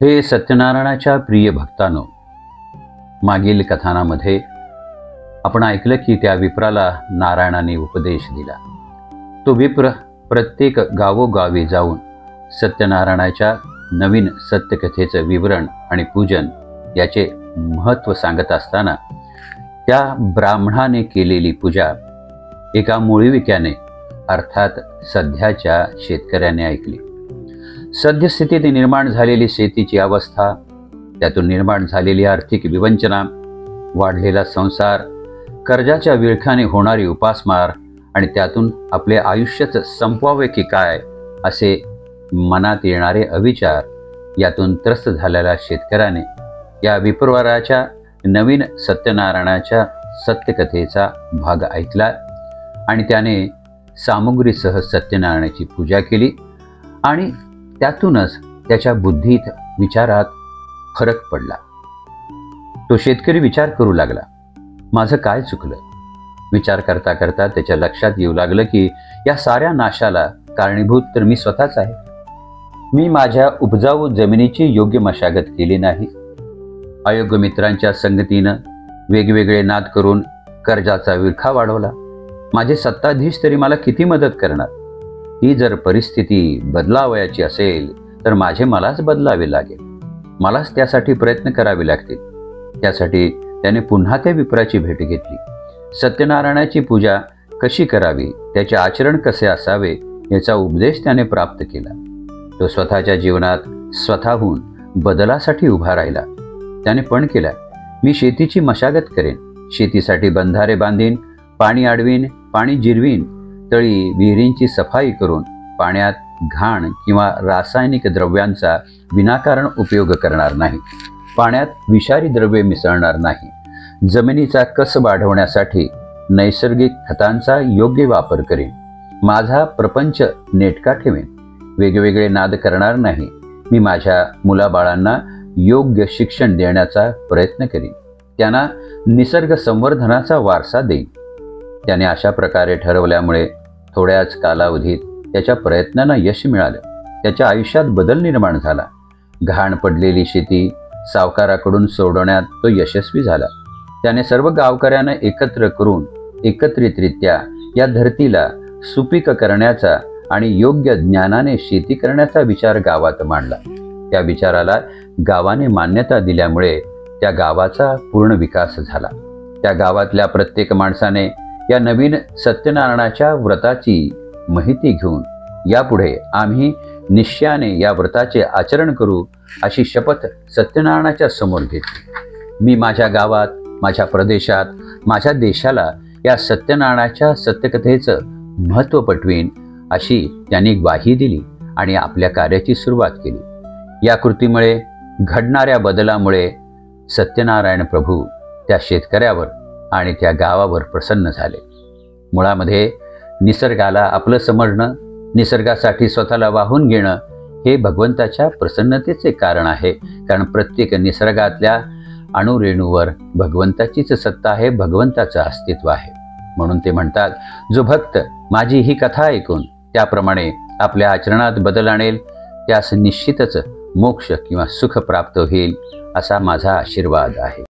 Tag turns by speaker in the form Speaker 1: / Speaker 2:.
Speaker 1: हे सत्यनारायणाच्या प्रिय भक्तांनो, मागील कथानामध्ये आपण ऐकलं की त्या विप्राला नारायणाने उपदेश दिला. तो विप्र प्रत्येक गावोगावी जाऊन सत्यनारायणाच्या नवीन सत्यकथेचं विवरण आणि पूजन याचे महत्त्व सांगत असताना त्या ब्राह्मणाने केलेली पूजा एका मुळीविक्याने अर्थात सध्याच्या शेतकऱ्याने ऐकली. सद्यस्थितीत निर्माण झालेली शेतीची अवस्था, त्यातून निर्माण झालेली आर्थिक विवंचना, वाढलेला संसार, कर्जाच्या विळखाने होणारी उपासमार आणि त्यातून आपले आयुष्यच संपवावे की काय असे मनात येणारे अविचार यातून त्रस्त झालेल्या शेतकऱ्याने या विप्रवराच्या नवीन सत्यनारायणाच्या सत्यकथेचा भाग ऐकला आणि त्याने सामुग्रीसह सत्यनारायणाची पूजा केली आणि त्यातूनच त्याच्या बुद्धीत विचारात फरक पडला. तो शेतकरी विचार करू लागला, माझं काय चुकलं? विचार करता करता त्याच्या लक्षात येऊ लागलं की या साऱ्या नाशाला कारणीभूत तर मी स्वतःच आहे. मी माझ्या उपजाऊ जमिनीची योग्य मशागत केली नाही. अयोग्य मित्रांच्या संगतीनं वेगवेगळे नाद करून कर्जाचा विळखा वाढवला. माझे सत्ताधीश तरी मला किती मदत करणार? ही जर परिस्थिती बदलावयाची असेल तर मलाच बदलावे लागेल. मलाच त्यासाठी प्रयत्न करावे लागतील. त्यासाठी त्याने पुन्हा त्या विप्राची भेट घेतली. सत्यनारायणाची पूजा कशी करावी, त्याचे आचरण कसे असावे याचा उपदेश त्याने प्राप्त केला. तो स्वतःच्या जीवनात स्वतःहून बदलासाठी उभा राहिला. त्याने पण केला, मी शेतीची मशागत करेन, शेतीसाठी बंधारे बांधीन, पाणी अडवीन, पाणी जिरवीन, तळी विहिरींची सफाई करून पाण्यात घाण किंवा रासायनिक द्रव्यांचा विनाकारण उपयोग करणार नाही. पाण्यात विषारी द्रव्ये मिसळणार नाही. जमिनीचा कस वाढवण्यासाठी नैसर्गिक खतांचा योग्य वापर करेन. माझा प्रपंच नेटका ठेवेन. वेगवेगळे नाद करणार नाही. मी माझ्या मुलाबाळांना योग्य शिक्षण देण्याचा प्रयत्न करीन. त्यांना निसर्ग संवर्धनाचा वारसा देईन. त्याने अशा प्रकारे ठरवल्यामुळे थोड्याच कालावधीत त्याच्या प्रयत्नांना यश मिळालं. त्याच्या आयुष्यात बदल निर्माण झाला. घाण पडलेली शेती सावकाराकडून सोडवण्यात तो यशस्वी झाला. त्याने सर्व गावकऱ्यांना एकत्र करून एकत्रितरित्या या धरतीला सुपीक करण्याचा आणि योग्य ज्ञानाने शेती करण्याचा विचार गावात मांडला. त्या विचाराला गावाने मान्यता दिल्यामुळे त्या गावाचा पूर्ण विकास झाला. त्या गावातल्या प्रत्येक माणसाने या नवीन सत्यनारायणाच्या व्रताची माहिती घेऊन यापुढे आम्ही निश्चयाने या व्रताचे आचरण करू अशी शपथ सत्यनारायणाच्या समोर घेतली. मी माझ्या गावात, माझ्या प्रदेशात, माझ्या देशाला या सत्यनारायणाच्या सत्यकथेचं महत्त्व पटवीन अशी त्यांनी ग्वाही दिली आणि आपल्या कार्याची सुरुवात केली. या कृतीमुळे घडणाऱ्या बदलामुळे सत्यनारायण प्रभू त्या शेतकऱ्यावर आणि त्या गावावर प्रसन्न झाले. मुळामध्ये निसर्गाला आपलं समजणं, निसर्गासाठी स्वतःला वाहून घेणं हे भगवंताच्या प्रसन्नतेचे कारण आहे. कारण प्रत्येक निसर्गातल्या अणुरेणूवर भगवंताचीच सत्ता आहे, भगवंताचं अस्तित्व आहे. म्हणून ते म्हणतात, जो भक्त माझी ही कथा ऐकून त्याप्रमाणे आपल्या आचरणात बदल आणेल त्यास निश्चितच मोक्ष किंवा सुख प्राप्त होईल असा माझा आशीर्वाद आहे.